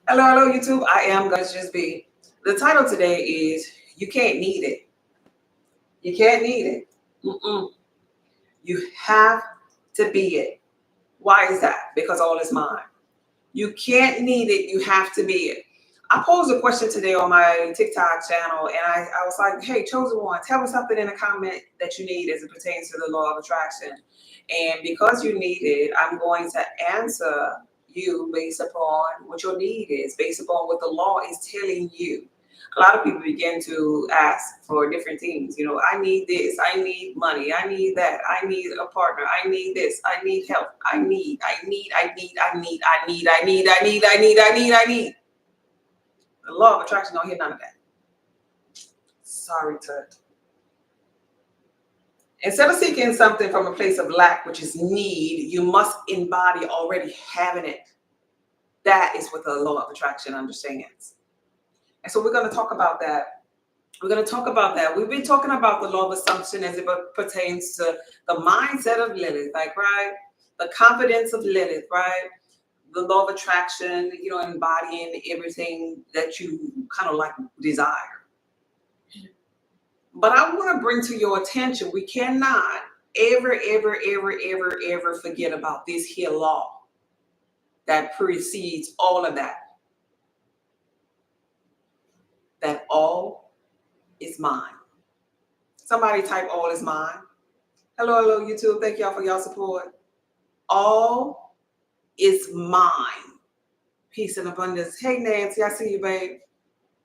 Hello, YouTube. I am going to just be. The title today is You Can't Need It. You can't need it. Mm-mm. You have to be it. Why is that? Because all is mine. You can't need it. You have to be it. I posed a question today on my TikTok channel, and I was like, hey, chosen one, tell me something in a comment that you need as it pertains to the law of attraction. And because you need it, I'm going to answer you based upon what your need is, based upon what the law is telling you. A lot of people begin to ask for different things. You know, I need this, I need money, I need that, I need a partner, I need this, I need help, I need. The law of attraction don't hear none of that. Sorry, Tut. Instead of seeking something from a place of lack, which is need, you must embody already having it. That is what the law of attraction understands. And so we're going to talk about that. We're going to talk about that. We've been talking about the law of assumption as it pertains to the mindset of Lilith, like, right? The confidence of Lilith, right? The law of attraction, you know, embodying everything that you kind of like desire. But I want to bring to your attention, we cannot ever forget about this here law that precedes all of that. That all is mine. Somebody type all is mine. Hello, YouTube. Thank y'all for y'all support. All is mine. Peace and abundance. Hey, Nancy, I see you, babe.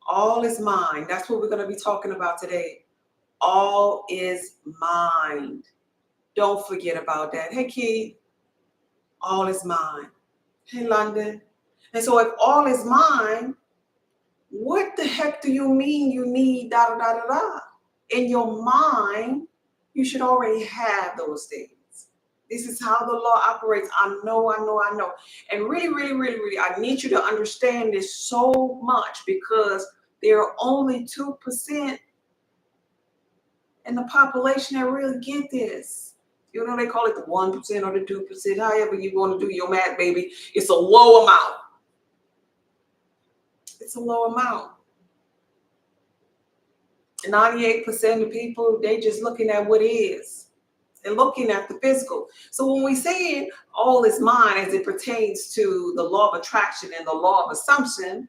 All is mine. That's what we're going to be talking about today. All is mine. Don't forget about that. Hey, Keith. All is mine. Hey, London. And so if all is mine, what the heck do you mean you need da-da-da-da-da? In your mind, you should already have those things. This is how the law operates. I know. And really, I need you to understand this so much because there are only 2% in the population that really get this. You know, they call it the 1% or the 2%, however you want to do your math, baby. It's a low amount. It's a low amount. 98% of people, they just looking at what is. They're looking at the physical. So when we say all is mine as it pertains to the law of attraction and the law of assumption,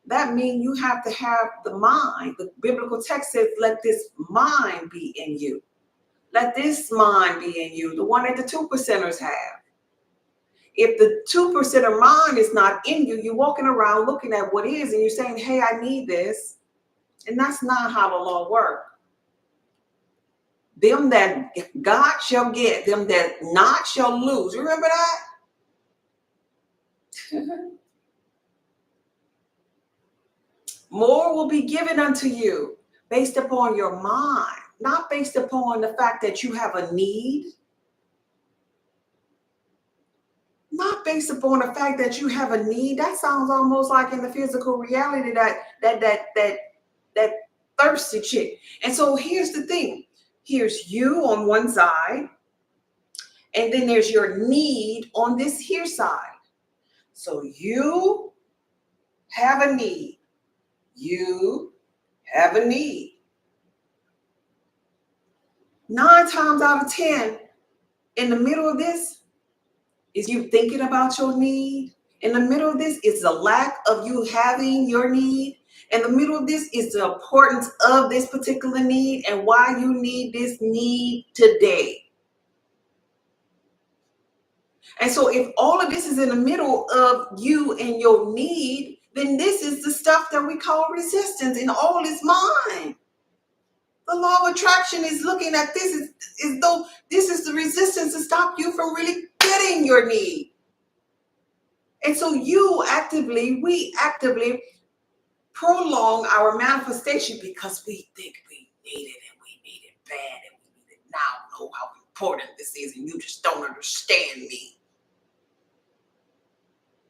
that means you have to have the mind. The biblical text says, let this mind be in you. Let this mind be in you, the one that the 2%ers have. If the 2% mind is not in you, you're walking around looking at what is, and you're saying, hey, I need this. And that's not how the law works. Them that God shall get, them that not shall lose. Remember that? More will be given unto you based upon your mind, not based upon the fact that you have a need. Not based upon the fact that you have a need. That sounds almost like in the physical reality that thirsty chick. And so here's the thing. Here's you on one side, and then there's your need on this here side. So you have a need. You have a need. 9 times out of 10, in the middle of this, is you thinking about your need. In the middle of this is the lack of you having your need. In the middle of this is the importance of this particular need and why you need this need today. And so if all of this is in the middle of you and your need, then this is the stuff that we call resistance, and all is mine. The law of attraction is looking at this as though this is the resistance to stop you from really getting your need. And so we actively prolong our manifestation because we think we need it and we need it bad and we need it now. Know how important this is and you just don't understand me.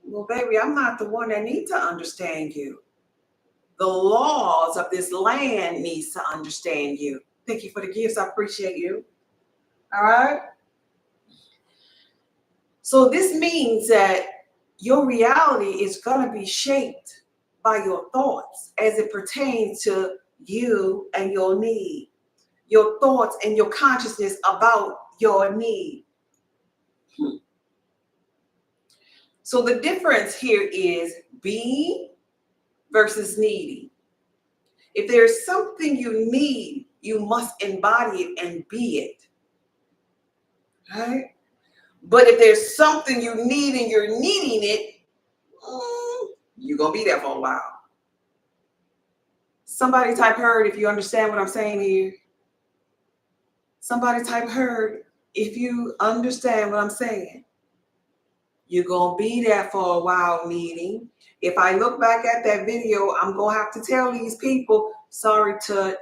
Well, baby, I'm not the one that needs to understand you. The laws of this land needs to understand you. Thank you for the gifts. I appreciate you. All right. So this means that your reality is going to be shaped by your thoughts as it pertains to you and your need, your thoughts and your consciousness about your need. So the difference here is being versus needing. If there's something you need, you must embody it and be it. Right? But if there's something you need and you're needing it, you're going to be there for a while. Somebody type heard if you understand what I'm saying here. Somebody type heard if you understand what I'm saying. You're going to be there for a while needing. If I look back at that video, I'm going to have to tell these people, sorry, Tut.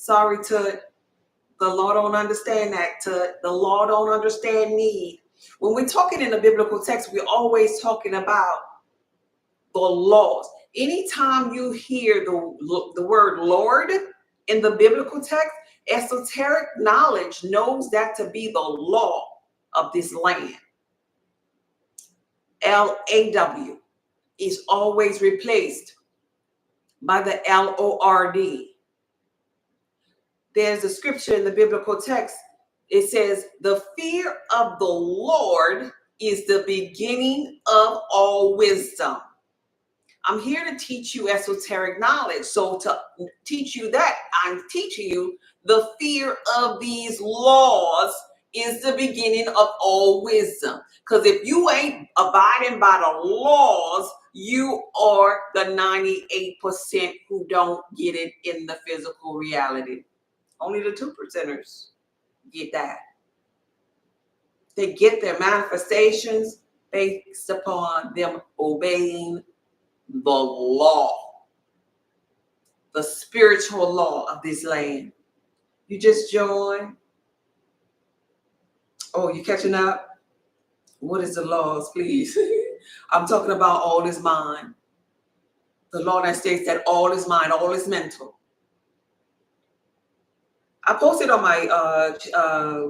The law don't understand that, Tut. The law don't understand need. When we're talking in the biblical text, we're always talking about the laws. Anytime you hear the word Lord in the biblical text, esoteric knowledge knows that to be the law of this land. LAW is always replaced by the LORD. There's a scripture in the biblical text. It says, the fear of the Lord is the beginning of all wisdom. I'm here to teach you esoteric knowledge. So to teach you that, I'm teaching you the fear of these laws is the beginning of all wisdom. Because if you ain't abiding by the laws, you are the 98% who don't get it in the physical reality. Only the 2%ers get that. They get their manifestations based upon them obeying the law, the spiritual law of this land. You just joined. Oh, you catching up? What is the laws, please? I'm talking about all is mind. The law that states that all is mind, all is mental. I posted on my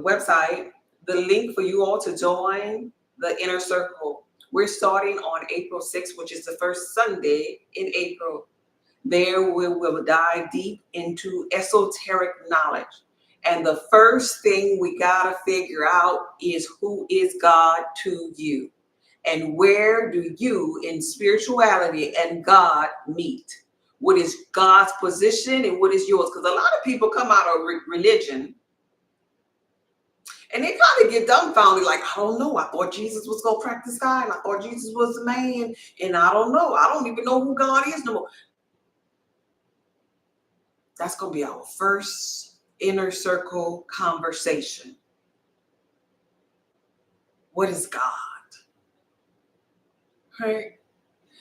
website the link for you all to join the inner circle. We're starting on April 6th, which is the first Sunday in April. There we will dive deep into esoteric knowledge. And the first thing we got to figure out is who is God to you? And where do you in spirituality and God meet? What is God's position and what is yours? Because a lot of people come out of religion and they kind of get dumbfounded, like, I don't know. I thought Jesus was going to crack the sky, and I thought Jesus was a man, and I don't know. I don't even know who God is no more. That's going to be our first inner circle conversation. What is God? Right?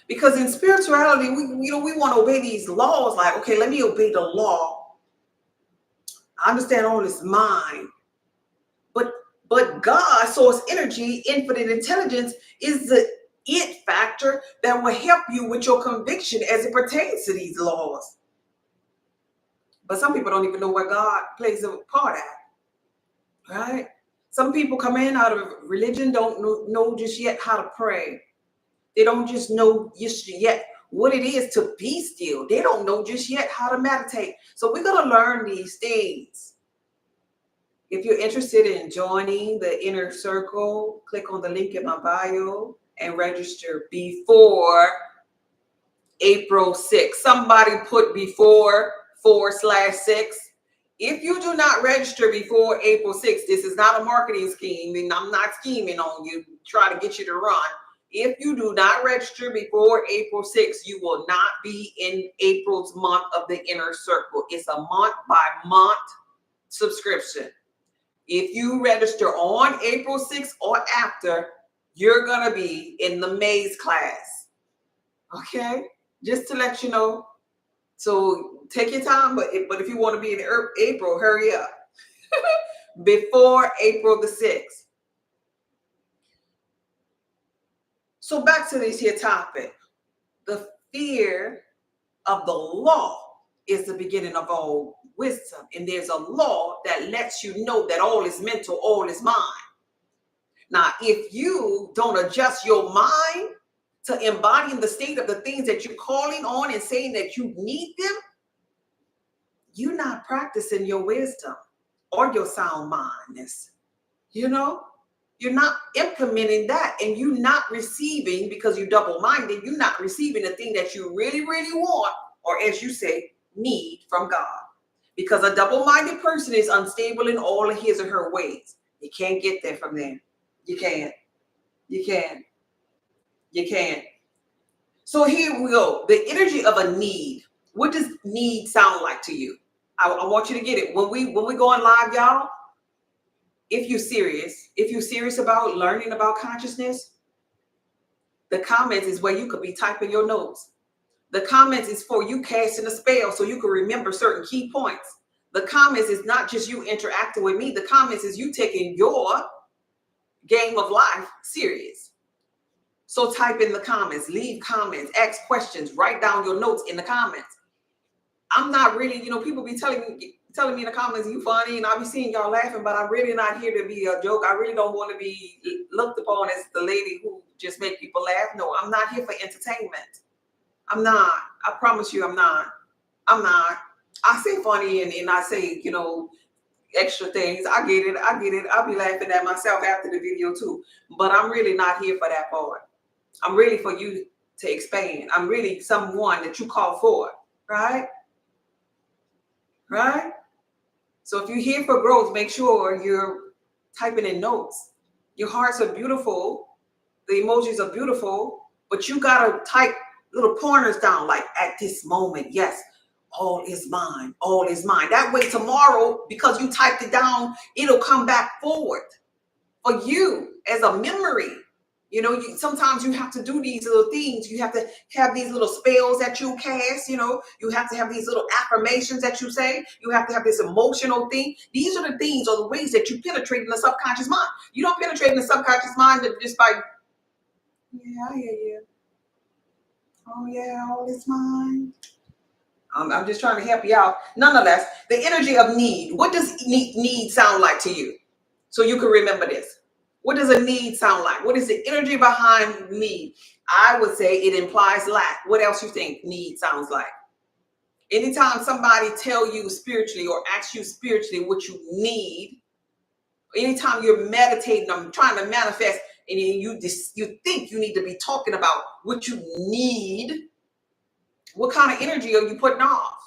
Because in spirituality, we want to obey these laws. Like, okay, let me obey the law. I understand all this mind. But God, source energy, infinite intelligence is the it factor that will help you with your conviction as it pertains to these laws. But some people don't even know where God plays a part at, right? Some people come in out of religion, don't know just yet how to pray. They don't just know just yet what it is to be still. They don't know just yet how to meditate. So we're going to learn these things. If you're interested in joining the inner circle, click on the link in my bio and register before April 6th. Somebody put before /6. If you do not register before April 6th, this is not a marketing scheme, and I'm not scheming on you, try to get you to run. If you do not register before April 6th, you will not be in April's month of the inner circle. It's a month by month subscription. If you register on April 6th or after, you're going to be in the May's class. Okay? Just to let you know. So take your time, but if you want to be in April, hurry up. Before April the 6th. So back to this here topic. The fear of the law is the beginning of all wisdom. And there's a law that lets you know that all is mental, all is mind. Now, if you don't adjust your mind to embodying the state of the things that you're calling on and saying that you need them, you're not practicing your wisdom or your sound mindness. You're not implementing that, and you're not receiving, because you're double-minded, you're not receiving the thing that you really, really want, or as you say, need from God. Because a double-minded person is unstable in all of his or her ways. You can't get there from them. You can't. So here we go. The energy of a need. What does need sound like to you? I want you to get it. When we go on live, y'all, if you're serious about learning about consciousness, the comments is where you could be typing your notes. The comments is for you casting a spell so you can remember certain key points. The comments is not just you interacting with me. The comments is you taking your game of life serious. So type in the comments, leave comments, ask questions, write down your notes in the comments. I'm not really, people be telling me in the comments, you funny, and I'll be seeing y'all laughing, but I'm really not here to be a joke. I really don't want to be looked upon as the lady who just make people laugh. No, I'm not here for entertainment. I'm not. I promise you I'm not. I say funny and I say, extra things. I get it. I'll be laughing at myself after the video too. But I'm really not here for that part. I'm really for you to expand. I'm really someone that you call for, right? Right? So if you're here for growth, make sure you're typing in notes. Your hearts are beautiful. The emojis are beautiful, but you got to type little pointers down, like at this moment, yes, all is mine, all is mine. That way tomorrow, because you typed it down, it'll come back forward for you as a memory. Sometimes you have to do these little things. You have to have these little spells that you cast. You have to have these little affirmations that you say. You have to have this emotional thing. These are the things or the ways that you penetrate in the subconscious mind. You don't penetrate in the subconscious mind just by, yeah, I hear you. Oh, yeah, all is mine. I'm just trying to help you out. Nonetheless, the energy of need. What does need sound like to you? So you can remember this. What does a need sound like? What is the energy behind need? I would say it implies lack. What else you think need sounds like? Anytime somebody tell you spiritually or asks you spiritually what you need, anytime you're meditating, I'm trying to manifest, and you think you need to be talking about what you need, what kind of energy are you putting off?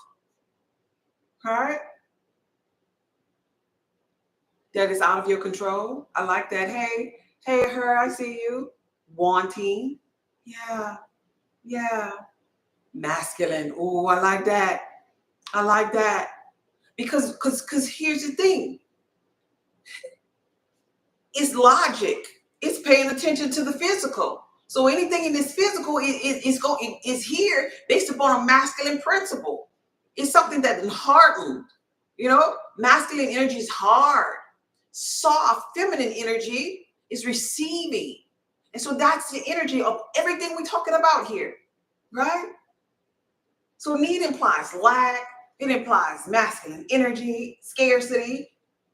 All right? That is out of your control. I like that. Hey, her, I see you. Wanting. Yeah. Masculine. Oh, I like that. Because here's the thing. It's logic. It's paying attention to the physical. So anything in this physical is here based upon a masculine principle. It's something that is hardened. Masculine energy is hard. Soft, feminine energy is receiving. And so that's the energy of everything we're talking about here, right? So need implies lack. It implies masculine energy, scarcity,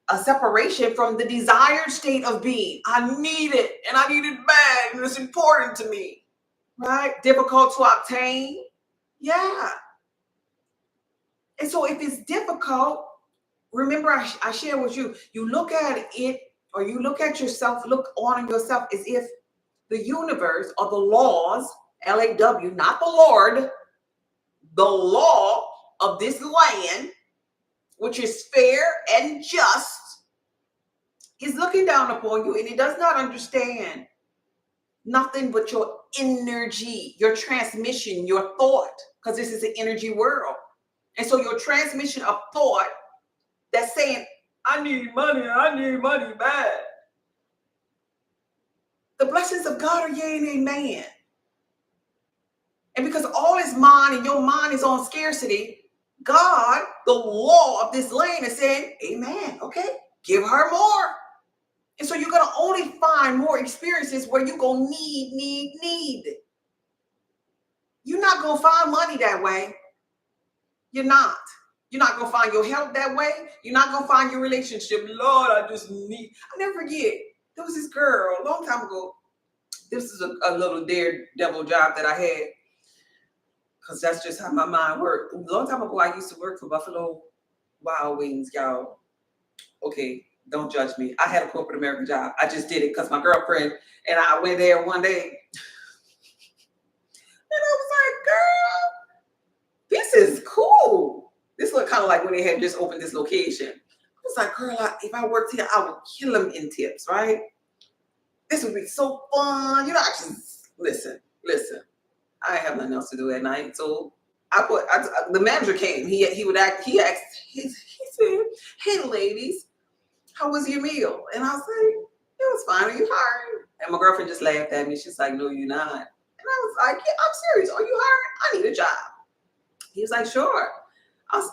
a separation from the desired state of being. I need it, and I need it bad, and it's important to me, right? Difficult to obtain. Yeah. And so if it's difficult, remember I shared with you, you look at it, or you look at yourself, look on yourself as if the universe or the laws, LAW, not the Lord, the law of this land, which is fair and just, is looking down upon you, and it does not understand nothing but your energy, your transmission, your thought, because this is an energy world. And so your transmission of thought that's saying, I need money bad. The blessings of God are yea and amen. And because all is mine and your mind is on scarcity, God, the law of this land, is saying, amen, okay, give her more. And so you're going to only find more experiences where you're going to need. You're not going to find money that way. You're not. You're not going to find your health that way. You're not going to find your relationship. Lord, I just need. I never forget. There was this girl a long time ago. This is a little daredevil job that I had, because that's just how my mind worked. A long time ago, I used to work for Buffalo Wild Wings, y'all. Okay, don't judge me. I had a corporate American job. I just did it because my girlfriend and I went there one day. And I was like, girl, this is cool. This looked kind of like when they had just opened this location. I was like, girl, if I worked here, I would kill them in tips, right? This would be so fun. You know, I just, listen. I have nothing else to do at night. So the manager came. He asked, he said, hey, ladies, how was your meal? And I was like, it was fine. Are you hiring? And my girlfriend just laughed at me. She's like, no, you're not. And I was like, yeah, I'm serious. Are you hiring? I need a job. He was like, sure.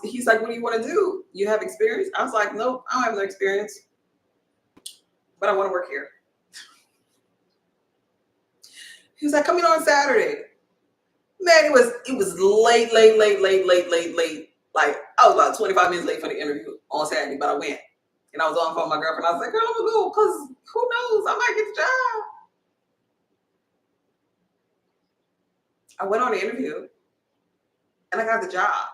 He's like, what do you want to do? You have experience? I was like, nope, I don't have no experience, but I want to work here. He was like, come in on Saturday. Man, it was late. Like, I was about 25 minutes late for the interview on Saturday, but I went. And I was on the phone with my girlfriend. I was like, girl, I'm going to go, because who knows? I might get the job. I went on the interview, and I got the job.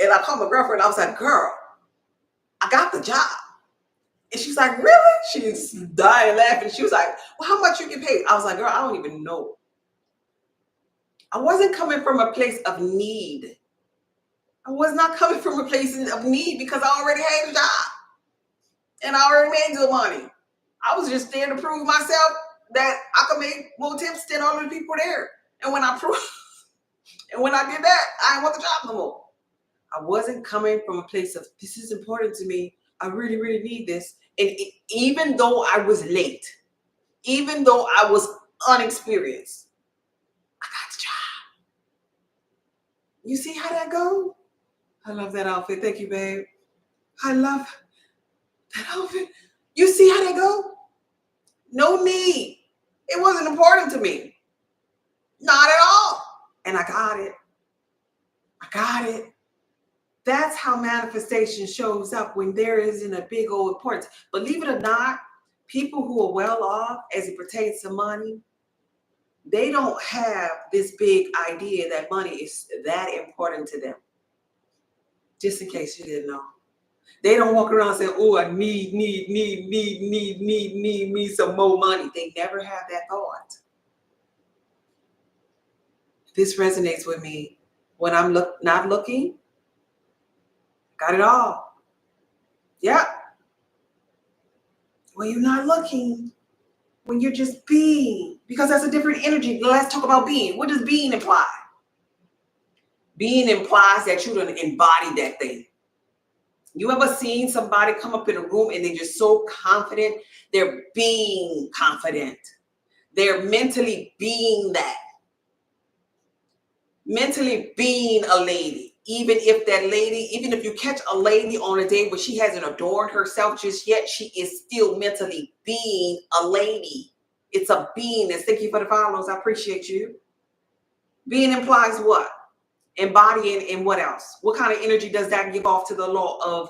And I called my girlfriend. I was like, girl, I got the job. And she's like, really? She's dying laughing. She was like, well, how much you get paid? I was like, girl, I don't even know. I wasn't coming from a place of need. I was not coming from a place of need because I already had a job. And I already made good money. I was just there to prove myself that I could make more tips than all of the people there. And when I did that, I didn't want the job no more. I wasn't coming from a place of, this is important to me. I really, really need this. And even though I was late, even though I was unexperienced, I got the job. You see how that goes? I love that outfit. Thank you, babe. I love that outfit. You see how that go? No need. It wasn't important to me. Not at all. And I got it. That's how manifestation shows up, when there isn't a big old importance. Believe it or not, people who are well off as it pertains to money, they don't have this big idea that money is that important to them. Just in case you didn't know. They don't walk around saying, oh, I need some more money. They never have that thought. This resonates with me. When I'm not looking, got it all. Yeah. When you're not looking, when you're just being, because that's a different energy. Let's talk about being. What does being imply? Being implies that you don't embody that thing. You ever seen somebody come up in a room and they're just so confident? They're being confident. They're mentally being that. Mentally being a lady. Even if you catch a lady on a day where she hasn't adorned herself just yet, she is still mentally being a lady. It's a beingness. Thank you for the follows. I appreciate you. Being implies what? Embodying, and what else? What kind of energy does that give off to the law of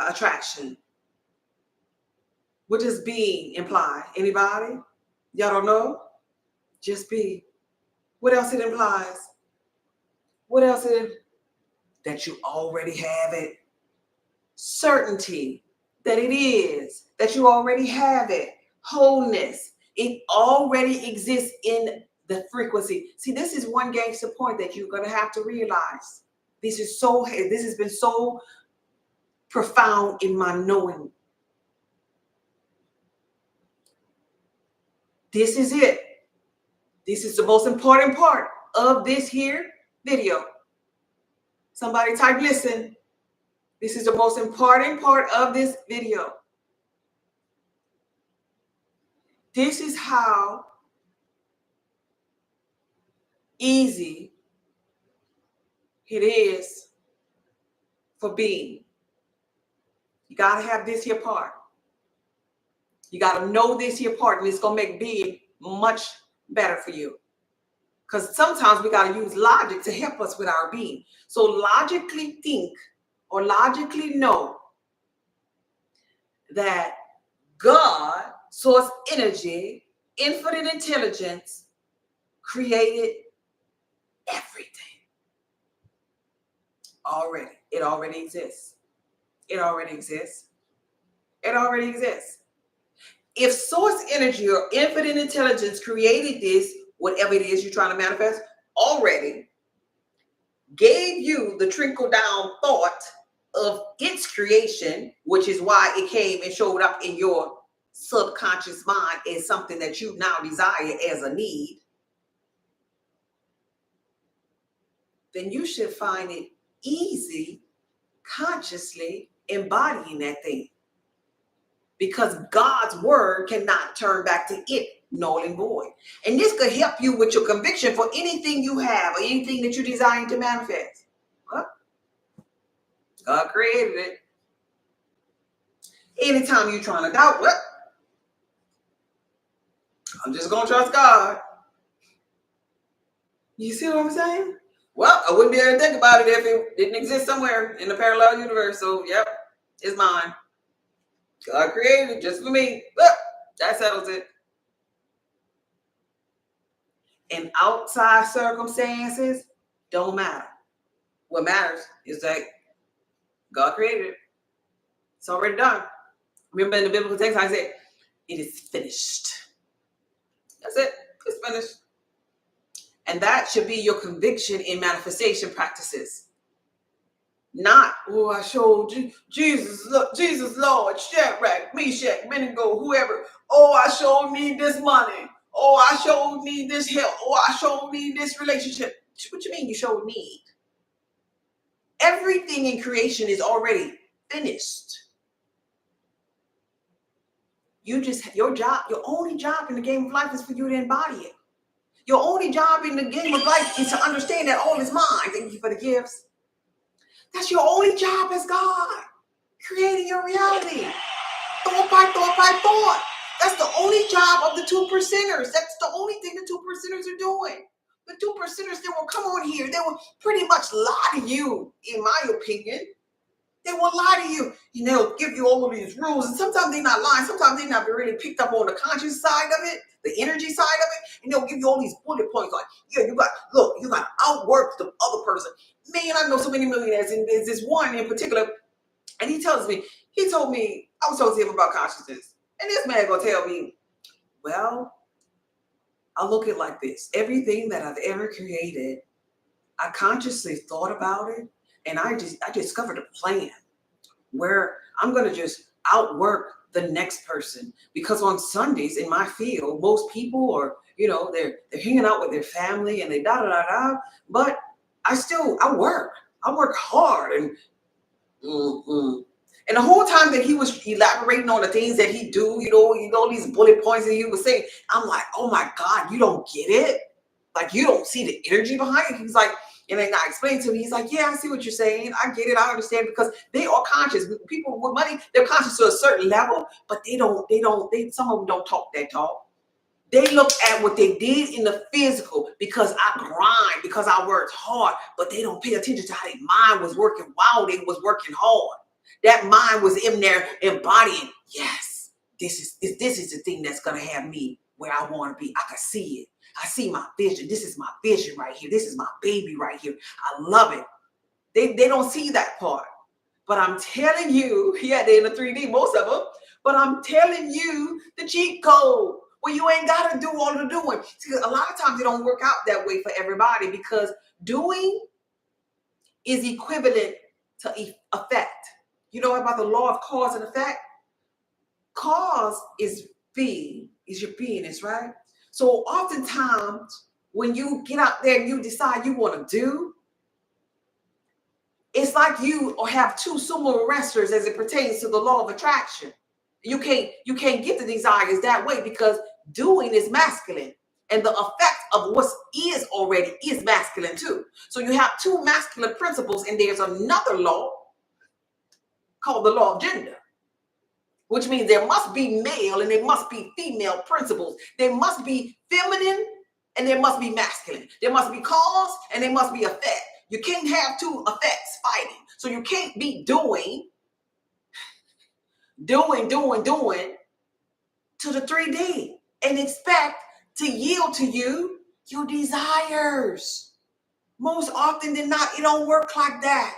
attraction? What does being imply? Anybody? Y'all don't know? Just be. What else it implies? What else that you already have it? Certainty that it is, that you already have it. Wholeness. It already exists in the frequency. See, this is one gangster point that you're going to have to realize. This has been so profound in my knowing. This is it. This is the most important part of this here video. Somebody type listen. This is the most important part of this video. This is how easy it is for being. You got to have this here part. You got to know this here part, and it's going to make being much better for you. Because sometimes we got to use logic to help us with our being. So logically think or logically know that God, source energy, infinite intelligence, created everything. Already. It already exists. It already exists. It already exists. If source energy or infinite intelligence created this, whatever it is you're trying to manifest, already gave you the trickle down thought of its creation, which is why it came and showed up in your subconscious mind as something that you now desire as a need, then you should find it easy consciously embodying that thing. Because God's word cannot turn back to it null and void. And this could help you with your conviction for anything you have or anything that you desire to manifest. Well, God created it. Anytime you're trying to doubt, well, I'm just going to trust God. You see what I'm saying? Well, I wouldn't be able to think about it if it didn't exist somewhere in the parallel universe. So, yep, it's mine. God created it just for me. Look, that settles it. And outside circumstances don't matter. What matters is that God created it. It's already done. Remember in the biblical text, I said, it is finished. That's it. It's finished. And that should be your conviction in manifestation practices. Not, oh, I showed Jesus, Lord, Shadrach, Meshach, Abednego, whoever. Oh, I showed me this money. Oh, I showed me this help. Oh, I showed me this relationship. What you mean you showed need? Everything in creation is already finished. Your only job in the game of life is for you to embody it. Your only job in the game of life is to understand that all is mine. Thank you for the gifts. That's your only job as God, creating your reality. Thought by thought by thought. That's the only job of the 2%ers. That's the only thing the 2%ers are doing. The 2%ers, they will come on here. They will pretty much lie to you, in my opinion. They will lie to you. And they'll give you all of these rules. And sometimes they're not lying. Sometimes they're not really picked up on the conscious side of it, the energy side of it. And they'll give you all these bullet points like, yeah, you got to outwork the other person. Man, I know so many millionaires. And there's this one in particular. And he told me, I was talking to him about consciousness. And this man gonna tell me, well, I look at it like this. Everything that I've ever created, I consciously thought about it. And I discovered a plan where I'm going to just outwork the next person. Because on Sundays in my field, most people are, they're hanging out with their family and they da-da-da-da. But I work hard. And and the whole time that he was elaborating on the things that he do, these bullet points that he was saying, I'm like, oh my God, you don't get it? Like, you don't see the energy behind it? He's like, and then I explained to him, he's like, yeah, I see what you're saying. I get it. I understand, because they are conscious. People with money, they're conscious to a certain level, but some of them don't talk that talk. They look at what they did in the physical, because I grind, because I worked hard, but they don't pay attention to how their mind was working while they was working hard. That mind was in there embodying, yes, this is the thing that's going to have me where I want to be. I can see it. I see my vision. This is my vision right here. This is my baby right here. I love it. They don't see that part. But I'm telling you, yeah, they're in the 3D, most of them. But I'm telling you the cheat code. Well, you ain't got to do all the doing. See, a lot of times it don't work out that way for everybody, because doing is equivalent to effect. You know about the law of cause and effect? Cause is your beingness, right? So oftentimes when you get out there and you decide you want to do, it's like you have two sumo wrestlers as it pertains to the law of attraction. You can't get the desires that way, because doing is masculine, and the effect of what is already is masculine too. So you have two masculine principles, and there's another law called the law of gender, which means there must be male and there must be female principles. There must be feminine and there must be masculine. There must be cause and there must be effect. You can't have two effects fighting. So you can't be doing, to the 3D and expect to yield to you your desires. Most often than not, it don't work like that.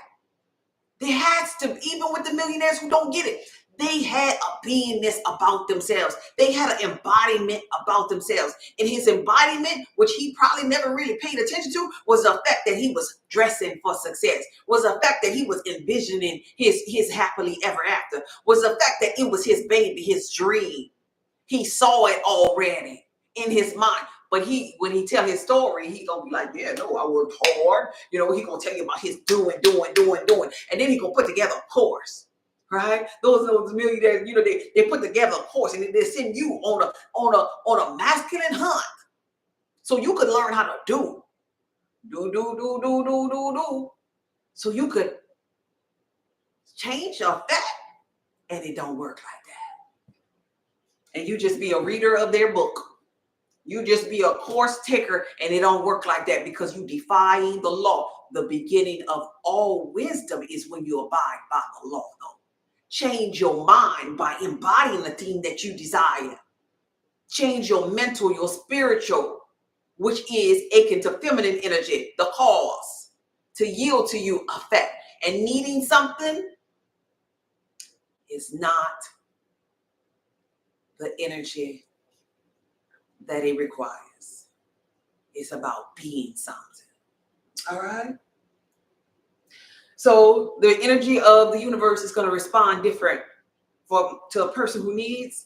There has to, even with the millionaires who don't get it, they had a beingness about themselves. They had an embodiment about themselves. And his embodiment, which he probably never really paid attention to, was the fact that he was dressing for success, was the fact that he was envisioning his happily ever after, was the fact that it was his baby, his dream. He saw it already in his mind. But when he tell his story, he gonna be like, yeah, no, I worked hard. He gonna tell you about his doing. And then he gonna put together a course, right? Those millionaires, they put together a course and they send you on a masculine hunt. So you could learn how to do. So you could change your fat, and it don't work like that. And you just be a reader of their book. You just be a course taker, and it don't work like that because you defying the law. The beginning of all wisdom is when you abide by the law, though. Change your mind by embodying the thing that you desire. Change your mental, your spiritual, which is akin to feminine energy, the cause, to yield to you effect. And needing something is not the energy that it requires. It's about being something. All right. So the energy of the universe is going to respond different to a person who needs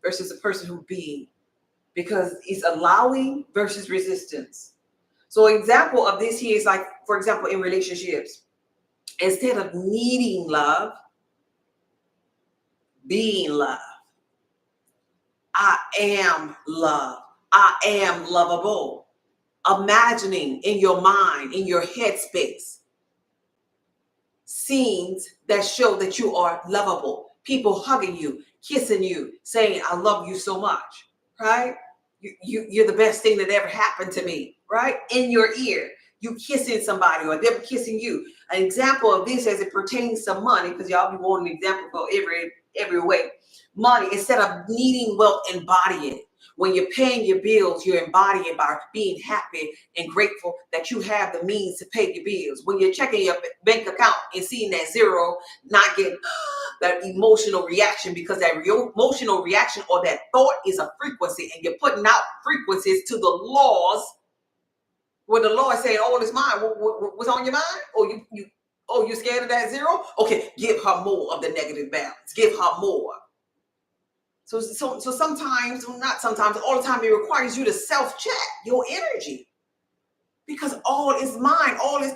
versus a person who being, because it's allowing versus resistance. So an example of this here is like, for example, in relationships, instead of needing love, being love. I am love. I am lovable. Imagining in your mind, in your headspace, scenes that show that you are lovable. People hugging you, kissing you, saying, I love you so much, right? You're the best thing that ever happened to me, right? In your ear, you kissing somebody or them kissing you. An example of this as it pertains to money, because y'all be wanting an example for every way. Money, instead of needing wealth, embody it. When you're paying your bills, you're embodying by being happy and grateful that you have the means to pay your bills. When you're checking your bank account and seeing that zero, not getting that emotional reaction, because that emotional reaction or that thought is a frequency, and you're putting out frequencies to the laws where the law is saying, all is mine. What's on your mind? You're scared of that zero? Okay, give her more of the negative balance. Give her more. So sometimes, not sometimes, all the time, it requires you to self-check your energy, because all is mine, all is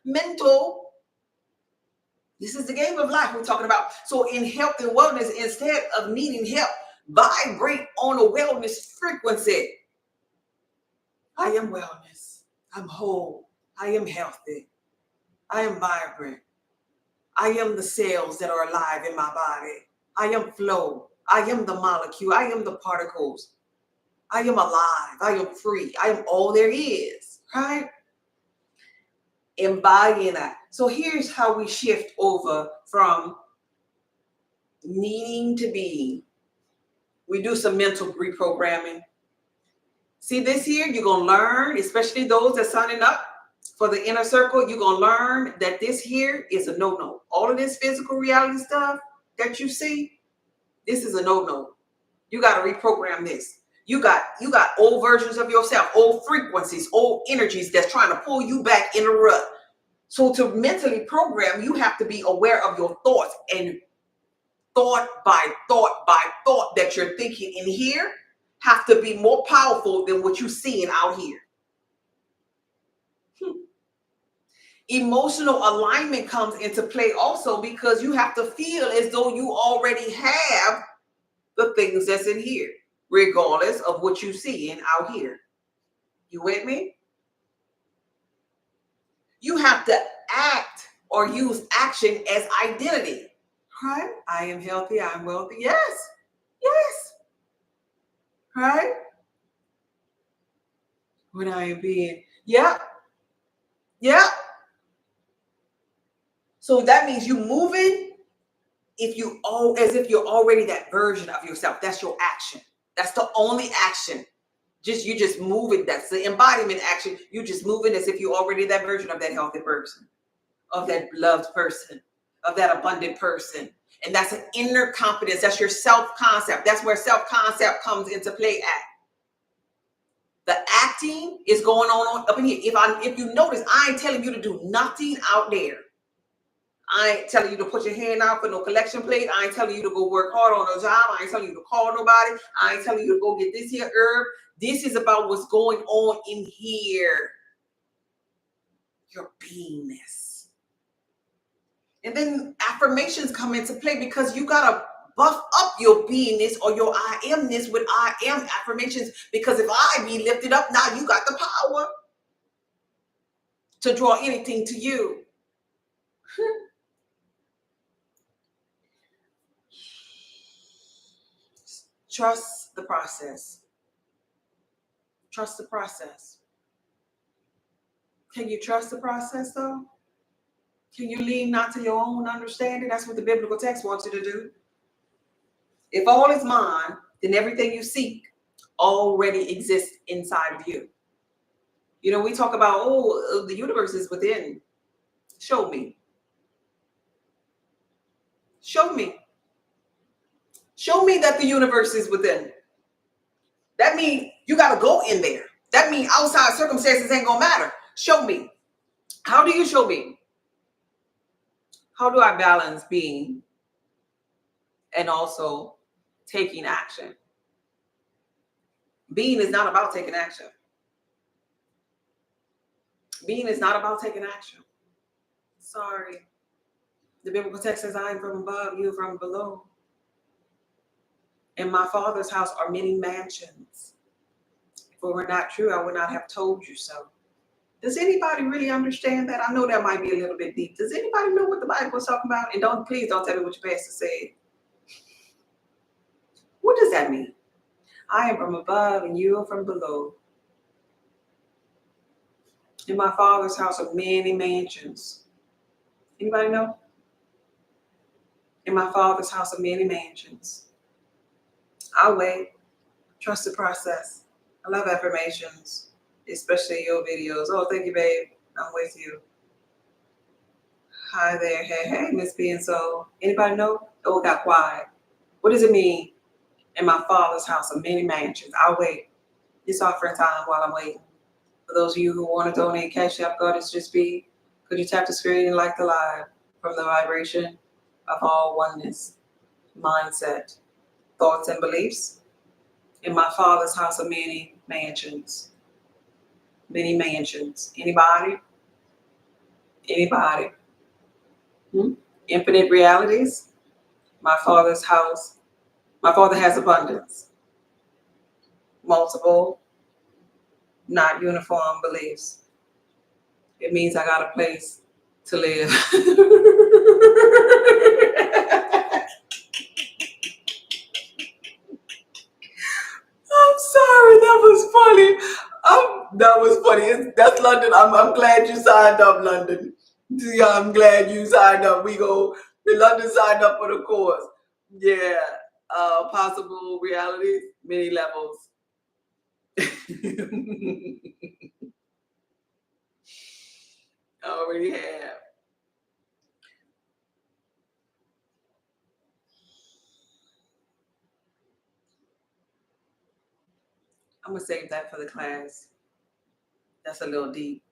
mental. This is the game of life we're talking about. So in health and wellness, instead of needing help, vibrate on a wellness frequency. I am wellness. I'm whole. I am healthy. I am vibrant. I am the cells that are alive in my body. I am flow. I am the molecule. I am the particles. I am alive. I am free. I am all there is, right? Embodying that. So here's how we shift over from needing to being. We do some mental reprogramming. See this here, you're going to learn, especially those that signing up for the inner circle, you're going to learn that this here is a no-no. All of this physical reality stuff that you see, this is a no-no. You got to reprogram this. You got old versions of yourself, old frequencies, old energies that's trying to pull you back in a rut. So to mentally program, you have to be aware of your thoughts, and thought by thought that you're thinking in here have to be more powerful than what you're seeing out here. Emotional alignment comes into play also, because you have to feel as though you already have the things that's in here, regardless of what you see in out here. You with me? You have to act or use action as identity. Right? I am healthy. I'm wealthy. Yes. Yes. Right? When I am being, yeah. Yeah. So that means you moving as if you're already that version of yourself. That's your action. That's the only action. You just move it. That's the embodiment action. You just move it as if you're already that version of that healthy person, of that loved person, of that abundant person. And that's an inner confidence. That's your self-concept. That's where self-concept comes into play at. The acting is going on up in here. If you notice, I ain't telling you to do nothing out there. I ain't telling you to put your hand out for no collection plate. I ain't telling you to go work hard on a job. I ain't telling you to call nobody. I ain't telling you to go get this here herb. This is about what's going on in here. Your beingness. And then affirmations come into play because you got to buff up your beingness or your I amness with I am affirmations. Because if I be lifted up, now you got the power to draw anything to you. Trust the process. Trust the process. Can you trust the process though? Can you lean not to your own understanding? That's what the biblical text wants you to do. If all is mine, then everything you seek already exists inside of you. You know, we talk about, oh, the universe is within. Show me. Show me. Show me that the universe is within. That means you got to go in there. That means outside circumstances ain't going to matter. Show me. How do you show me? How do I balance being and also taking action? Being is not about taking action. Being is not about taking action. Sorry. The biblical text says, I am from above, you from below. In my Father's house are many mansions. If it were not true, I would not have told you so. Does anybody really understand that? I know that might be a little bit deep. Does anybody know what the Bible was talking about? And please don't tell me what your pastor said. What does that mean? I am from above and you are from below. In my Father's house are many mansions. Anybody know? In my Father's house are many mansions. I'll wait. Trust the process. I love affirmations, especially your videos. Oh, thank you, babe. I'm with you. Hi there. Hey, Miss Being So. Anybody know? Oh, it got quiet. What does it mean? In my Father's house are many mansions. I'll wait. It's offering time while I'm waiting. For those of you who want to donate, Cash App, God is just be. Could you tap the screen and like the live from the vibration of all oneness, mindset, thoughts, and beliefs? In my Father's house are many mansions. Many mansions. Anybody? Anybody? Infinite realities. My Father's house. My Father has abundance. Multiple, not uniform beliefs. It means I got a place to live. I'm sorry, that was funny. That was funny. That's London. I'm glad you signed up, London. Yeah, I'm glad you signed up. London signed up for the course. Yeah. Possible realities, many levels. Already have. I'm going to save that for the class. That's a little deep.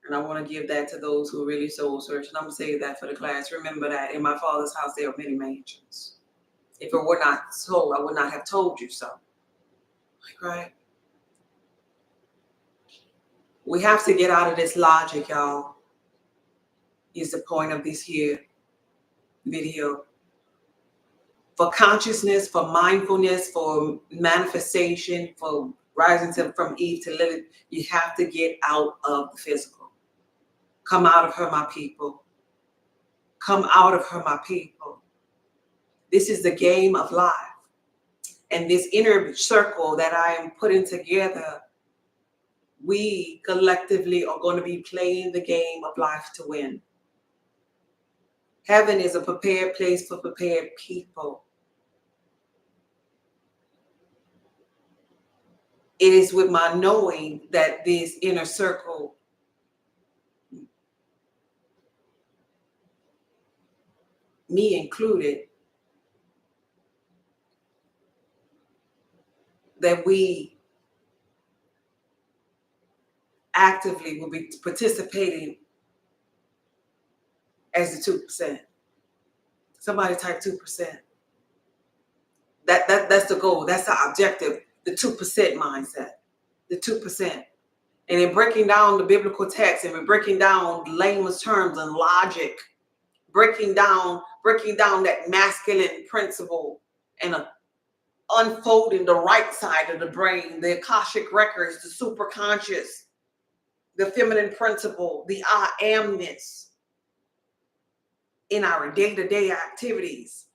And I want to give that to those who are really soul searching. I'm going to save that for the class. Remember that in my Father's house, there are many mansions. If it were not so, I would not have told you so. Right? We have to get out of this logic, y'all. Is the point of this here video. For consciousness, for mindfulness, for manifestation, for rising from Eve to Lilith, you have to get out of the physical. Come out of her, my people. Come out of her, my people. This is the game of life. And this inner circle that I am putting together, we collectively are going to be playing the game of life to win. Heaven is a prepared place for prepared people. It is with my knowing that this inner circle me included, that we actively will be participating as the 2%. Somebody type 2%. That's the goal. That's the objective. The 2% mindset. The 2%. And in breaking down the biblical text and we're breaking down layman's terms and logic, breaking down that masculine principle and unfolding the right side of the brain, the Akashic records, the superconscious, the feminine principle, the I amness in our day-to-day activities.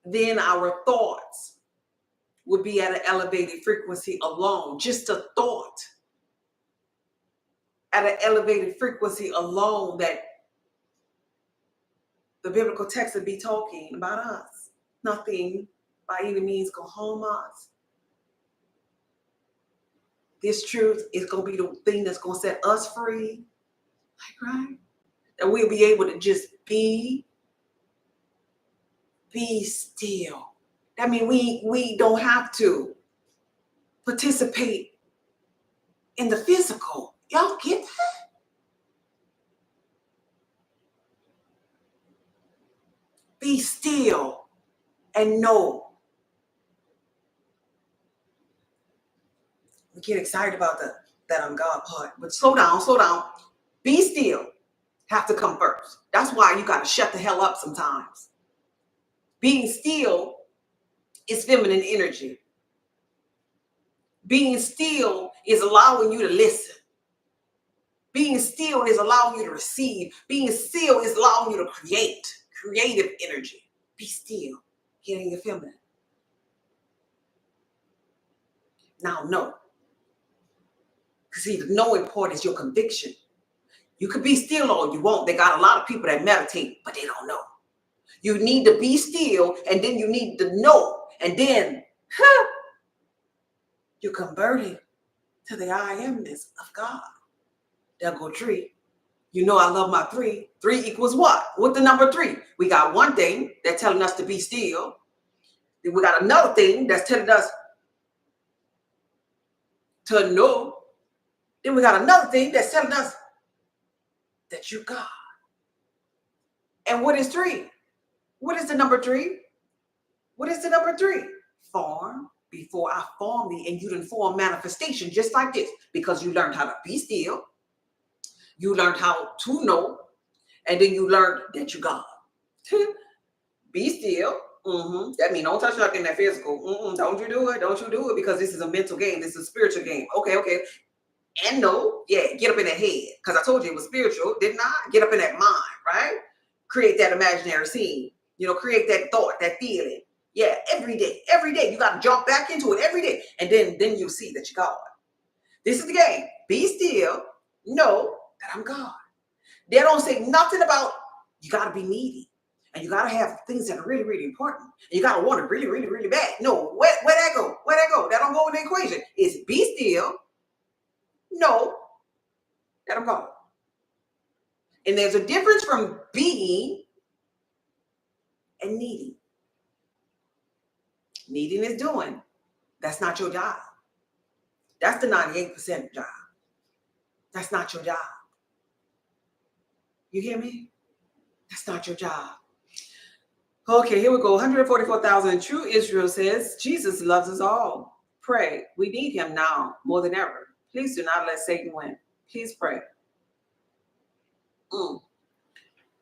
Then our thoughts would be at an elevated frequency alone. Just a thought at an elevated frequency alone, that the biblical text would be talking about us. Nothing by any means gonna harm us. This truth is gonna be the thing that's gonna set us free. Like, right? And we'll be able to just be still. That means we don't have to participate in the physical. Y'all get that? Be still and know. We get excited about that I'm God part, but slow down. Be still. Have to come first. That's why you gotta shut the hell up sometimes. Being still is feminine energy. Being still is allowing you to listen. Being still is allowing you to receive. Being still is allowing you to create. Creative energy. Be still. Get in your feminine. Now know. Because see, the knowing part is your conviction. You could be still all you want. They got a lot of people that meditate, but they don't know. You need to be still, and then you need to know. And then you're converted to the I amness of God. There go 3. You know I love my 3. 3 equals what? What's the number 3? We got one thing that's telling us to be still. Then we got another thing that's telling us to know. Then we got another thing that's telling us that you God. And what is 3? What is the number 3? What is the number 3? Form. Before I form thee, and you didn't form manifestation just like this, because you learned how to be still, you learned how to know, and then you learned that you God. Be still. That means don't touch nothing that physical. Don't you do it. Don't you do it, because this is a mental game. This is a spiritual game. Okay. And no, yeah, get up in that head, because I told you it was spiritual, didn't I? Get up in that mind, right? Create that imaginary scene. Create that thought, that feeling. Yeah, every day, you got to jump back into it every day, and then you see that you're God. This is the game. Be still, know that I'm God. They don't say nothing about you got to be needy, and you got to have things that are really, really important, and you got to want it really, really, really bad. No, where that go? Where that go? That don't go in the equation. It's be still, know that I'm God. And there's a difference from being and needing. Needing is doing. That's not your job. That's the 98% job. That's not your job. You hear me? That's not your job. Okay, here we go. 144,000. True Israel says, Jesus loves us all. Pray. We need him now more than ever. Please do not let Satan win. Please pray.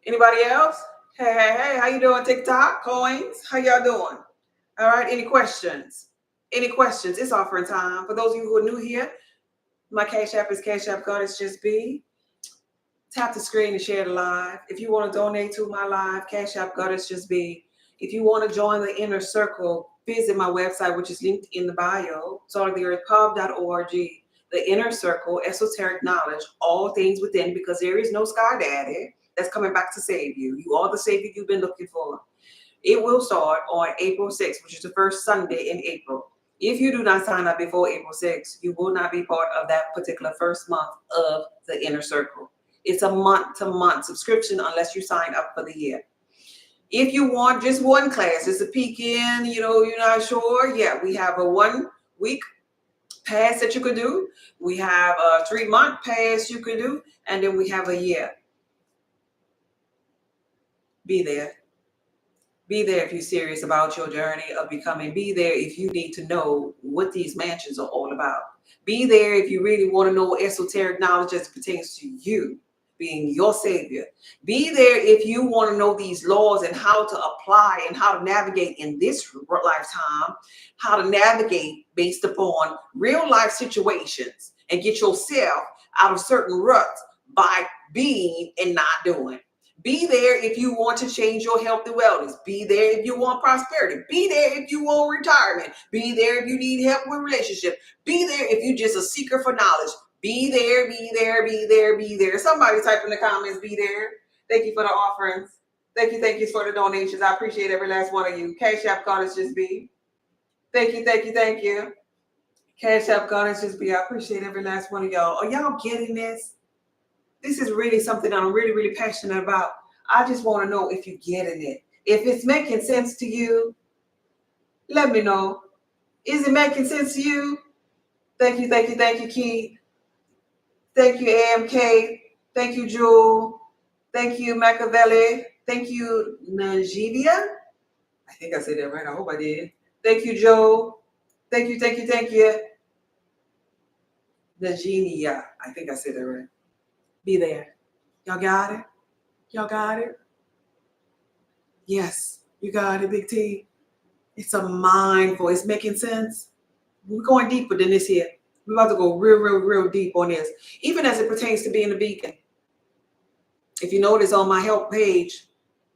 Anybody else? Hey, how you doing, TikTok? Coins? How y'all doing? All right, any questions? It's offering time. For those of you who are new here, my Cash App is Cash App Goddess Just Be. Tap the screen and share the live. If you want to donate to my live, Cash App Goddess Just Be. If you want to join the inner circle, visit my website, which is linked in the bio, salteoftheearthpub.org. the inner circle, esoteric knowledge, all things within, because there is no sky daddy that's coming back to save you. You are the savior you've been looking for. It will start on April 6th, which is the first Sunday in April. If you do not sign up before April 6th, you will not be part of that particular first month of the inner circle. It's a month-to-month subscription unless you sign up for the year. If you want just one class, just a peek in, you're not sure. Yeah, we have a 1 week pass that you could do. We have a 3-month pass you could do. And then we have a year. Be there. Be there if you're serious about your journey of becoming. Be there if you need to know what these mansions are all about. Be there if you really want to know esoteric knowledge as it pertains to you being your savior. Be there if you want to know these laws and how to apply and how to navigate in this lifetime, how to navigate based upon real life situations and get yourself out of certain ruts by being and not doing. Be there if you want to change your health and wellness. Be there if you want prosperity. Be there if you want retirement. Be there if you need help with relationships. Be there if you're just a seeker for knowledge. Be there, be there, be there, be there. Somebody type in the comments, be there. Thank you for the offerings. Thank you for the donations. I appreciate every last one of you. Cash App Goddess Just Be. Thank you. Cash App Goddess Just Be. I appreciate every last one of y'all. Are y'all getting this? This is really something I'm really, really passionate about. I just want to know if you're getting it. If it's making sense to you, let me know. Is it making sense to you? Thank you, Keith. Thank you, AMK. Thank you, Jewel. Thank you, Machiavelli. Thank you, Najivia. I think I said that right. I hope I did. Thank you, Joe. Thank you. Najinia. I think I said that right. Be there. Y'all got it? Yes, you got it, Big T. It's a mindful. It's making sense. We're going deeper than this here. We're about to go real deep on this. Even as it pertains to being a beacon. If you notice on my help page,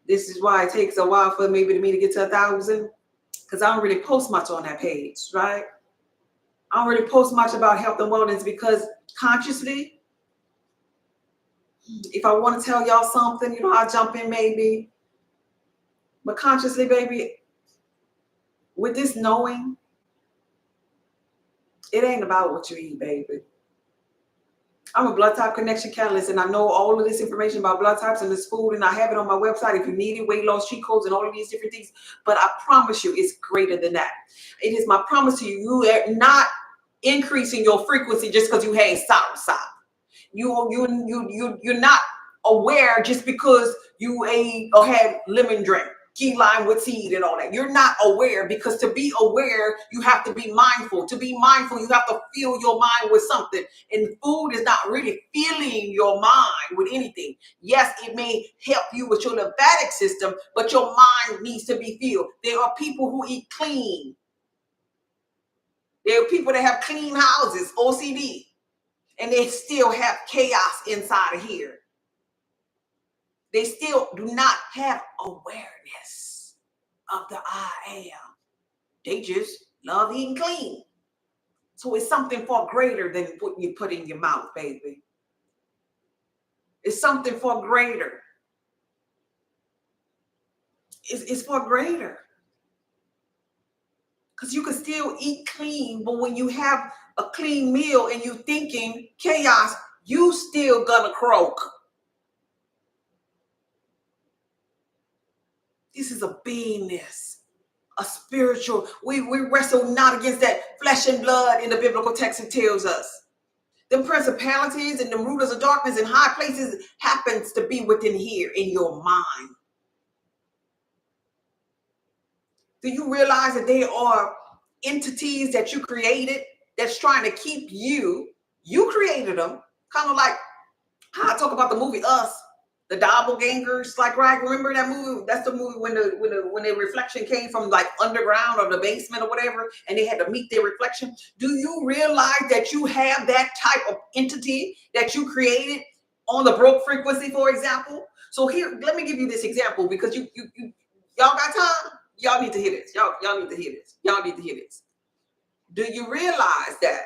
this is why it takes a while for me to get to 1,000. Because I don't really post much on that page, right? I don't really post much about health and wellness because consciously, if I want to tell y'all something, I'll jump in maybe. But consciously, baby, with this knowing, it ain't about what you eat, baby. I'm a blood type connection catalyst, and I know all of this information about blood types and this food, and I have it on my website if you need it, weight loss, cheat codes, and all of these different things. But I promise you, it's greater than that. It is my promise to you, you are not increasing your frequency just because you had soursop. You're not aware just because you ate or had lemon drink, key lime with seed and all that. You're not aware because to be aware, you have to be mindful. To be mindful, you have to fill your mind with something. And food is not really filling your mind with anything. Yes, it may help you with your lymphatic system, but your mind needs to be filled. There are people who eat clean. There are people that have clean houses, OCD, and they still have chaos inside of here. They still do not have awareness of the I am. They just love eating clean. So it's something far greater than what you put in your mouth, baby. It's something far greater. It's far greater. Because you can still eat clean, but when you have a clean meal and you thinking chaos, you still gonna croak. This is a beingness, a spiritual. We wrestle not against that flesh and blood in the biblical text. It tells us. The principalities and the rulers of darkness in high places happens to be within here in your mind. Do you realize that they are entities that you created that's trying to keep you? You created them. Kind of like how I talk about the movie Us. The doppelgangers, like, right? Remember that movie? That's the movie when the reflection came from like underground or the basement or whatever, and they had to meet their reflection. Do you realize that you have that type of entity that you created on the broke frequency, for example? So here, let me give you this example because y'all got time? Y'all need to hear this. Y'all need to hear this. Y'all need to hear this. Do you realize that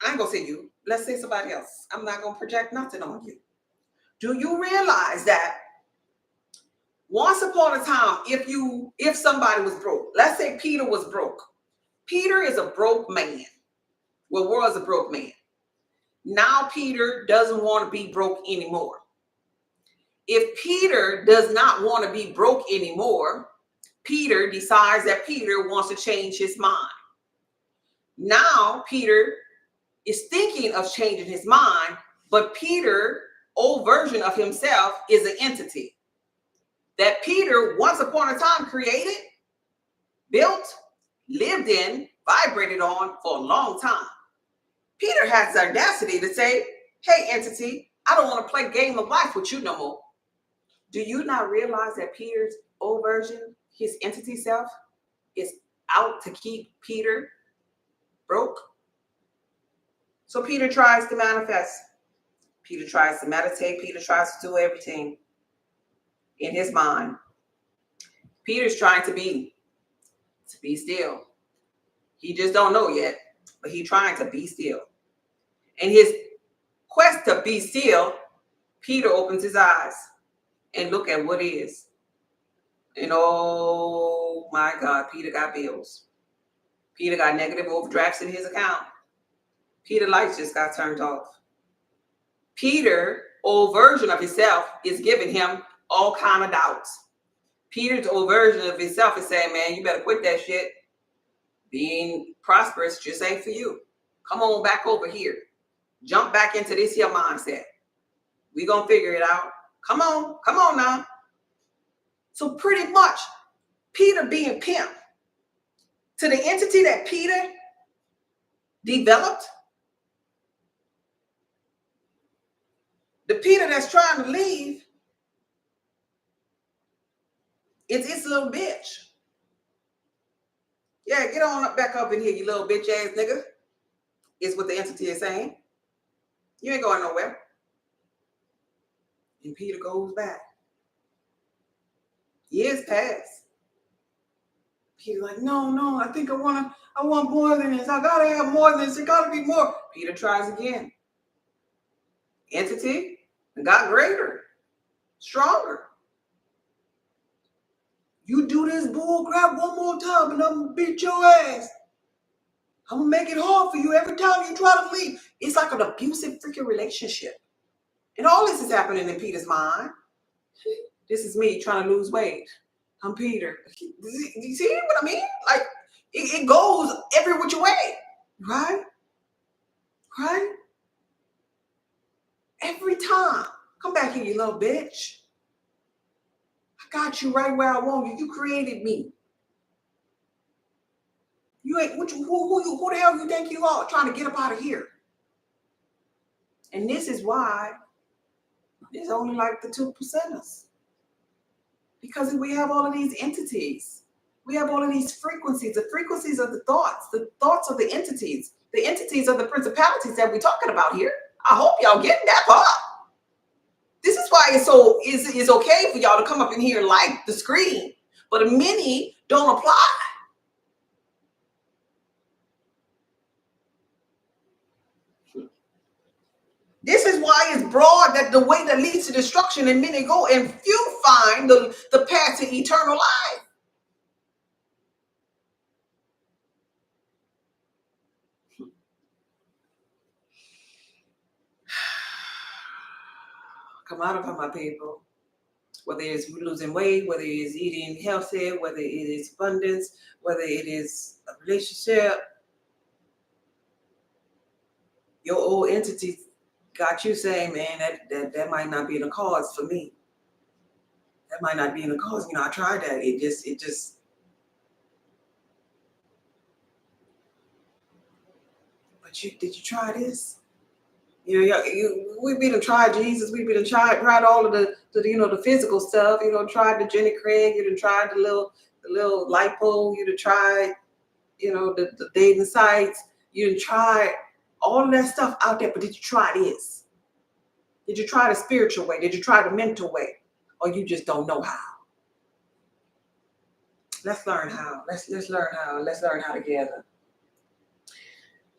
I ain't gonna say you. Let's say somebody else. I'm not gonna project nothing on you. Do you realize that once upon a time, if somebody was broke, let's say Peter was broke. Peter is a broke man. Well, was a broke man. Now Peter doesn't want to be broke anymore. If Peter does not want to be broke anymore, Peter decides that Peter wants to change his mind. Now Peter is thinking of changing his mind, but Peter, old version of himself, is an entity that Peter once upon a time created, built, lived in, vibrated on for a long time. Peter has the audacity to say, hey, entity, I don't want to play game of life with you no more. Do you not realize that Peter's old version, his entity self, is out to keep Peter broke? So Peter tries to manifest. Peter tries to meditate. Peter tries to do everything in his mind. Peter's trying to be still. He just don't know yet, but he's trying to be still. And his quest to be still, Peter opens his eyes and look at what is. And oh my God, Peter got bills. Peter got negative overdrafts in his account. Peter lights just got turned off. Peter, old version of himself, is giving him all kind of doubts. Peter's old version of himself is saying, man, you better quit that shit. Being prosperous just ain't for you. Come on back over here. Jump back into this here mindset. We gonna figure it out. Come on now. So pretty much, Peter being pimp to the entity that Peter developed, the Peter that's trying to leave, it's little bitch. Yeah, get on back up in here, you little bitch ass nigga. Is what the entity is saying. You ain't going nowhere. And Peter goes back. Years pass. Peter's like, no, I think I want more than this. I gotta have more than this. It gotta be more. Peter tries again. Entity got greater, stronger. You do this bull crap one more time and I'm gonna beat your ass. I'm gonna make it hard for you every time you try to leave. It's like an abusive freaking relationship. And all this is happening in Peter's mind. This is me trying to lose weight. I'm Peter. You see what I mean? Like, it goes every which way. Right? Every time. Come back here, you little bitch. I got you right where I want you. You created me. You ain't who the hell you think you are trying to get up out of here? And this is why there's only like the 2%ers. Because we have all of these entities. We have all of these frequencies, the frequencies of the thoughts of the entities of the principalities that we're talking about here. I hope y'all getting that part. This is why it's okay for y'all to come up in here and like the screen, but many don't apply. This is why it's broad that the way that leads to destruction, and many go and few find the path to eternal life. Come out of it, my people. Whether it's losing weight, whether it is eating healthy, whether it is abundance, whether it is a relationship, your old entity got you saying, man, that might not be in the cards for me. That might not be in the cards. You know, I tried that. It just. But did you try this? You know, we've been to try Jesus. We've been to tried all of the physical stuff. You know, tried the Jenny Craig. You done tried the little lipo. You done tried, the dating sites. You done tried all of that stuff out there. But did you try this? Did you try the spiritual way? Did you try the mental way? Or you just don't know how? Let's learn how. Let's learn how. Let's learn how together.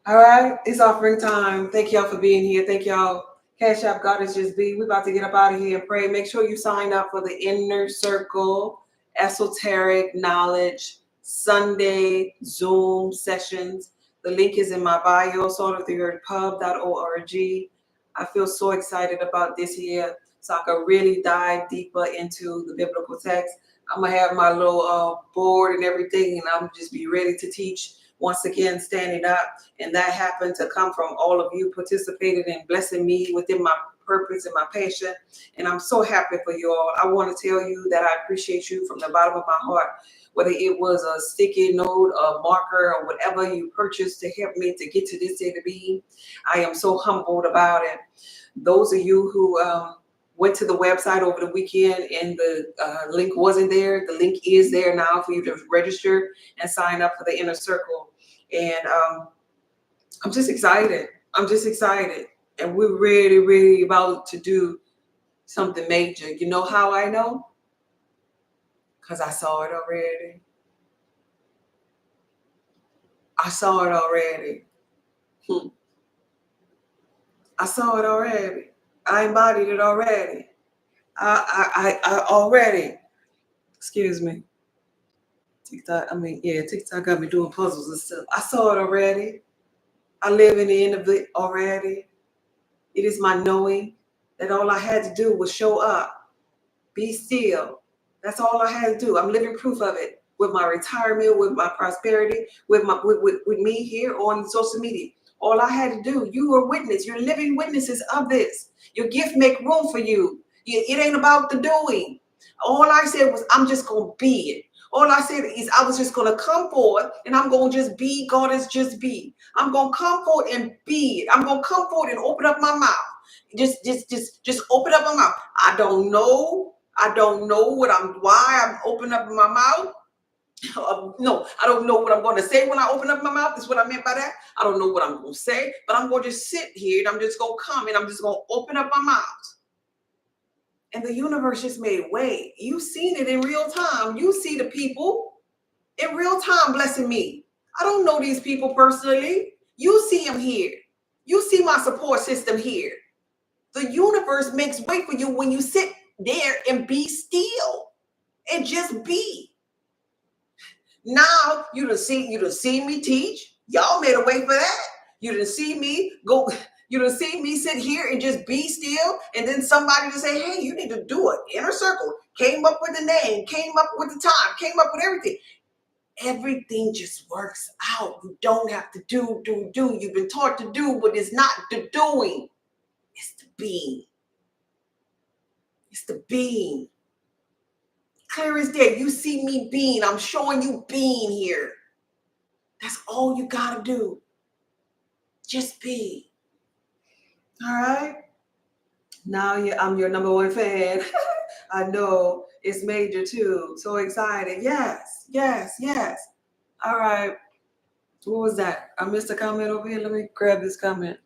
All right, it's offering time. Thank y'all for being here. Thank y'all. Cash App God is just be. We're about to get up out of here and pray. Make sure you sign up for the Inner Circle Esoteric Knowledge Sunday Zoom sessions. The link is in my bio, saltoftheearthpub.org. I feel so excited about this year, so I can really dive deeper into the biblical text. I'm gonna have my little board and everything, and I'm just be ready to teach once again, standing up. And that happened to come from all of you participating and blessing me within my purpose and my passion. And I'm so happy for you all. I want to tell you that I appreciate you from the bottom of my heart. Whether it was a sticky note, a marker, or whatever you purchased to help me to get to this day to be, I am so humbled about it. Those of you who went to the website over the weekend and the link wasn't there, the link is there now for you to register and sign up for the Inner Circle. And I'm just excited. I'm just excited. And we're really, really about to do something major. You know how I know? Because I saw it already. I saw it already. I saw it already. I embodied it already. I already. Excuse me. TikTok got me doing puzzles and stuff. I saw it already. I live in the end of it already. It is my knowing that all I had to do was show up, be still. That's all I had to do. I'm living proof of it with my retirement, with my prosperity, with me here on social media. All I had to do, you are witness. You're living witnesses of this. Your gift make room for you. It ain't about the doing. All I said was, I'm just going to be it. All I said is I was just going to come forward and I'm going to just be God is just be. I'm going to come forward and be it. I'm going to come forward and open up my mouth. Just open up my mouth. I don't know why I'm opening up my mouth. No, I don't know what I'm going to say when I open up my mouth. That's what I meant by that. I don't know what I'm going to say, but I'm going to just sit here and I'm just going to come and I'm just going to open up my mouth. And the universe just made way. You've seen it in real time. You see the people in real time blessing me. I don't know these people personally. You see them here. You see my support system here. The universe makes way for you when you sit there and be still and just be. Now you done see me teach. Y'all made a way for that. You done see me go. You done see me sit here and just be still, and then somebody to say, "Hey, you need to do it." Inner Circle came up with the name, came up with the time, came up with everything. Everything just works out. You don't have to do. You've been taught to do, but it's not the doing. It's the being. It's the being. Clear as day. You see me being. I'm showing you being here. That's all you gotta do. Just be. All right. Now I'm your number one fan. I know it's major too. So excited. Yes. All right. What was that? I missed a comment over here. Let me grab this comment.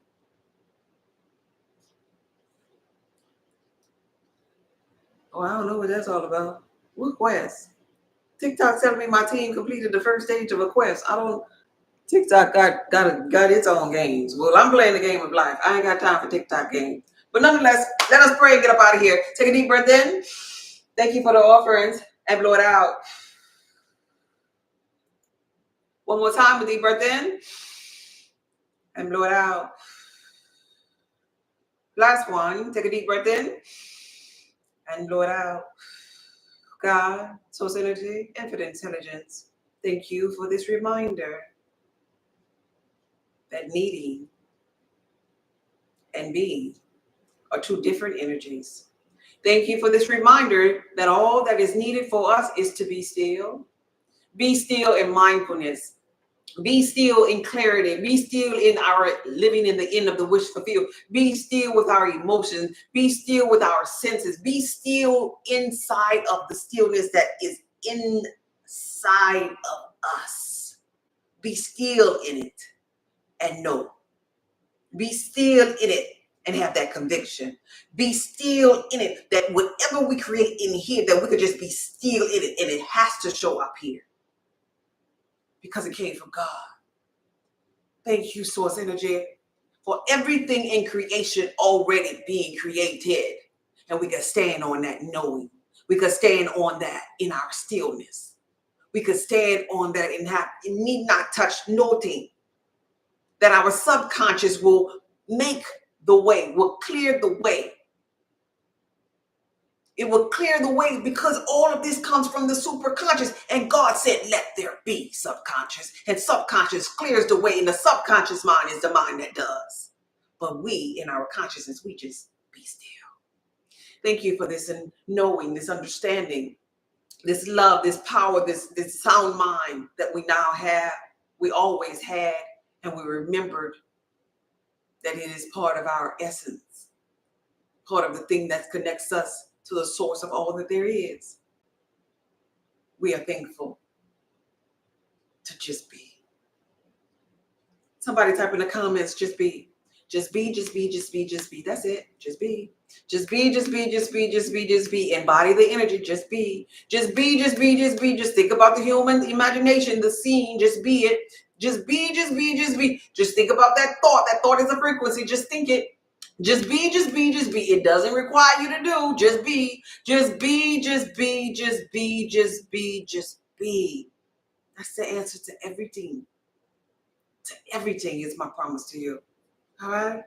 Oh, I don't know what that's all about. What quest? TikTok telling me my team completed the first stage of a quest. TikTok got its own games. Well, I'm playing the game of life. I ain't got time for TikTok games. But nonetheless, let us pray and get up out of here. Take a deep breath in. Thank you for the offerings and blow it out. One more time, a deep breath in and blow it out. Last one, take a deep breath in and blow it out. God, source energy, infinite intelligence, thank you for this reminder that needing and being are two different energies. Thank you for this reminder that all that is needed for us is to be still in mindfulness, be still in clarity, be still in our living in the end of the wish fulfilled, be still with our emotions, be still with our senses, be still inside of the stillness that is inside of us. Be still in it and know. Be still in it and have that conviction. Be still in it that whatever we create in here, that we could just be still in it, and it has to show up here because it came from God. Thank you, Source Energy, for everything in creation already being created. And we can stand on that knowing. We can stand on that in our stillness. We can stand on that and need not touch nothing. That our subconscious will make the way, will clear the way. It will clear the way because all of this comes from the superconscious. And God said, let there be subconscious. And subconscious clears the way. And the subconscious mind is the mind that does. But we, in our consciousness, we just be still. Thank you for this and knowing, this understanding, this love, this power, this sound mind that we now have, we always had, and we remembered that it is part of our essence, part of the thing that connects us to the source of all that there is. We are thankful to just be. Somebody type in the comments, just be. Just be, just be, just be, just be. That's it. Just be. Just be, just be, just be, just be, just be. Embody the energy. Just be. Just be, just be, just be. Just think about the human imagination, the scene. Just be it. Just be, just be, just be. Just think about that thought. That thought is a frequency. Just think it. Just be, just be, just be. It doesn't require you to do. Just be. Just be, just be, just be, just be, just be. That's the answer to everything. To everything is my promise to you. All right?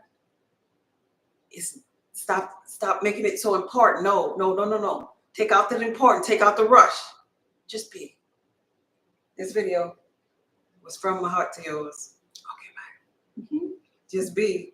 It's stop making it so important. No. Take out that important. Take out the rush. Just be. This video was from my heart to yours. Okay, bye. Just be.